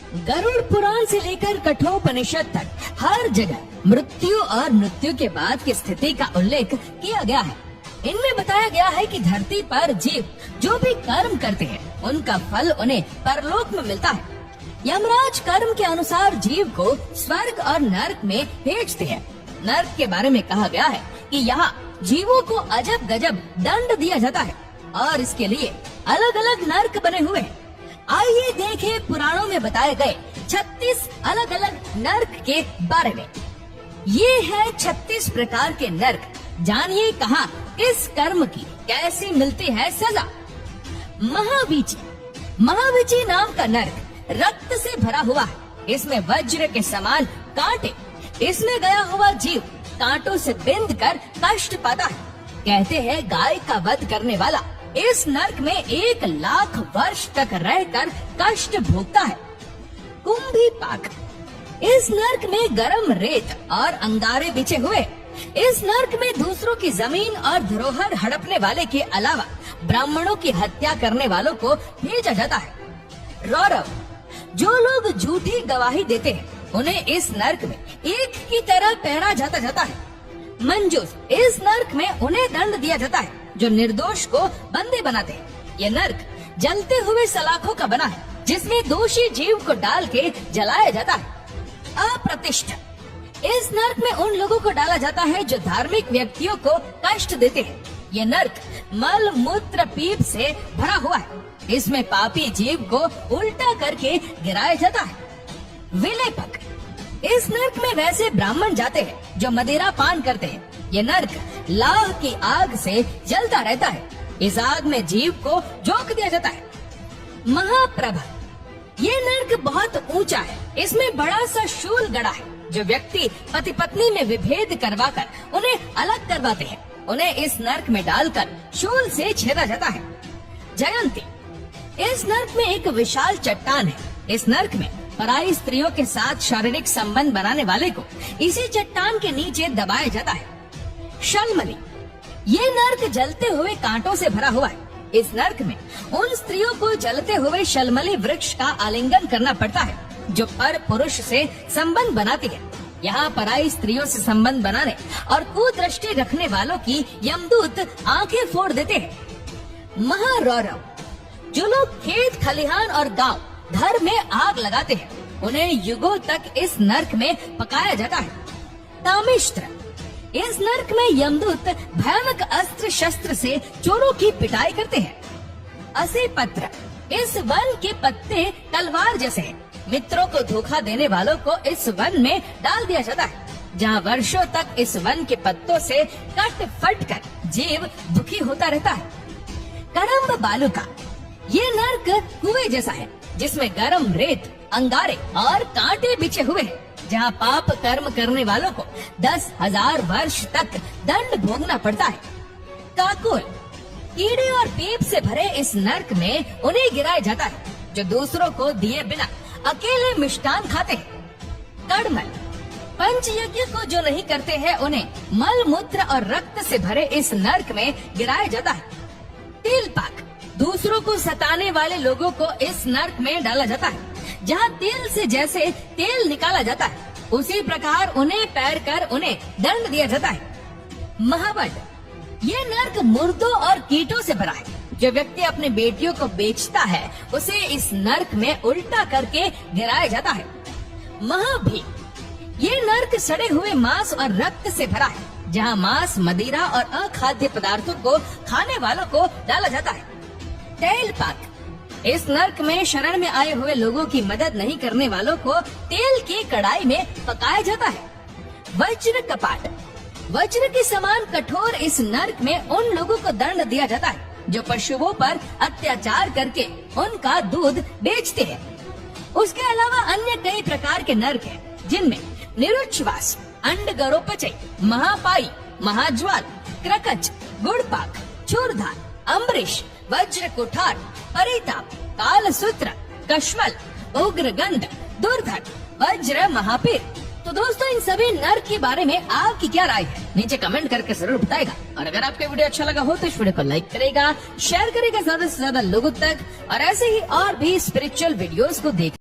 गरुड़ पुराण से लेकर कठोपनिषद तक हर जगह मृत्यु और मृत्यु के बाद की स्थिति का उल्लेख किया गया है। इनमें बताया गया है कि धरती पर जीव जो भी कर्म करते हैं उनका फल उन्हें परलोक में मिलता है। यमराज कर्म के अनुसार जीव को स्वर्ग और नरक में भेजते हैं। नरक के बारे में कहा गया है कि यहाँ जीवों को अजब गजब दंड दिया जाता है और इसके लिए अलग अलग नरक बने हुए हैं। आइए देखें पुराणों में बताए गए 36 अलग अलग नरक के बारे में। ये है 36 प्रकार के नरक। जानिए कहाँ किस कर्म की कैसी मिलती है सजा। महावीची नाम का नरक रक्त से भरा हुआ है। इसमें वज्र के समान कांटे। इसमें गया हुआ जीव कांटों से बिंद कर कष्ट पाता है। कहते हैं गाय का वध करने वाला इस नरक में 1,00,000 वर्ष तक रहकर कष्ट भोगता है। कुंभीपाक, इस नरक में गरम रेत और अंगारे बिछे हुए। इस नरक में दूसरों की जमीन और धरोहर हड़पने वाले के अलावा ब्राह्मणों की हत्या करने वालों को भेजा जाता है। रौरव, जो लोग झूठी गवाही देते हैं उन्हें इस नरक में एक की तरह पहना जाता है। मंजूस, इस नरक में उन्हें दंड दिया जाता है जो निर्दोष को बंदी बनाते हैं। ये नरक जलते हुए सलाखों का बना है जिसमें दोषी जीव को डाल के जलाया जाता है। अप्रतिष्ठ, इस नरक में उन लोगों को डाला जाता है जो धार्मिक व्यक्तियों को कष्ट देते हैं। ये नरक मल मूत्र पीप से भरा हुआ है। इसमें पापी जीव को उल्टा करके गिराया जाता है। विलेपक, इस नरक में वैसे ब्राह्मण जाते हैं जो मदिरा पान करते हैं। ये नरक लाह की आग से जलता रहता है। इस आग में जीव को झोंक दिया जाता है। महाप्रभा, ये नरक बहुत ऊंचा है। इसमें बड़ा सा शूल गड़ा है। जो व्यक्ति पति पत्नी में विभेद करवाकर उन्हें अलग करवाते हैं उन्हें इस नरक में डालकर शूल से छेदा जाता है। जयंती, इस नरक में एक विशाल चट्टान है। इस नरक में पराई स्त्रियों के साथ शारीरिक संबंध बनाने वाले को इसी चट्टान के नीचे दबाया जाता है। शलमली, ये नरक जलते हुए कांटों से भरा हुआ है। इस नरक में उन स्त्रियों को जलते हुए शलमली वृक्ष का आलिंगन करना पड़ता है जो पर पुरुष से संबंध बनाती है। यहाँ पराई स्त्रियों से संबंध बनाने और कुदृष्टि रखने वालों की यमदूत आंखें फोड़ देते हैं। महारौरव, जो लोग खेत खलिहान और गांव घर में आग लगाते हैं उन्हें युगों तक इस नरक में पकाया जाता है। तामिश्र, इस नरक में यमदूत भयानक अस्त्र शस्त्र से चोरों की पिटाई करते हैं। असेपत्र, इस वन के पत्ते तलवार जैसे हैं। मित्रों को धोखा देने वालों को इस वन में डाल दिया जाता है जहाँ वर्षों तक इस वन के पत्तों से कट फट कर जीव दुखी होता रहता है। करम्ब बालुका, ये नरक कुएं जैसा है जिसमें गरम रेत, अंगारे और कांटे बिछे हुए हैं जहाँ पाप कर्म करने वालों को 10,000 वर्ष तक दंड भोगना पड़ता है। काकुल, कीड़े और पीप से भरे इस नरक में उन्हें गिराया जाता है जो दूसरों को दिए बिना अकेले मिष्टान खाते हैं। कड़मल, पंच यज्ञ को जो नहीं करते हैं उन्हें मल मूत्र और रक्त से भरे इस नरक में गिराया जाता है। तिलपाक, दूसरों को सताने वाले लोगों को इस नरक में डाला जाता है जहाँ तिल से जैसे तेल निकाला जाता है उसी प्रकार उन्हें पैर कर उन्हें दंड दिया जाता है। महावट, ये नरक मुर्दों और कीटों से भरा है। जो व्यक्ति अपने बेटियों को बेचता है उसे इस नरक में उल्टा करके गिराया जाता है। महाभी, ये नरक सड़े हुए मांस और रक्त से भरा है जहाँ मांस, मदिरा और अखाद्य पदार्थों को खाने वालों को डाला जाता है। तेलपाक, इस नरक में शरण में आए हुए लोगों की मदद नहीं करने वालों को तेल की कढ़ाई में पकाया जाता है। वज्र कपाट, वज्र के समान कठोर इस नरक में उन लोगों को दंड दिया जाता है जो पशुओं पर अत्याचार करके उनका दूध बेचते हैं। उसके अलावा अन्य कई प्रकार के नरक हैं जिनमें निरुच्छ्वास, अंडगरोपचय, महापाई, महाज्वाल, क्रकच, गुड़पाक, चूरधार, अम्बरीश, वज्र कुठार, परिताप, कालसूत्र, कश्मल, उग्रगंध, दुर्धट, वज्र महापीर। तो दोस्तों इन सभी नरक के बारे में आपकी क्या राय है नीचे कमेंट करके जरूर बताएगा। और अगर आपको वीडियो अच्छा लगा हो तो इस वीडियो को लाइक करेगा, शेयर करेगा ज्यादा से ज्यादा लोगों तक और ऐसे ही और भी स्पिरिचुअल वीडियोस को देख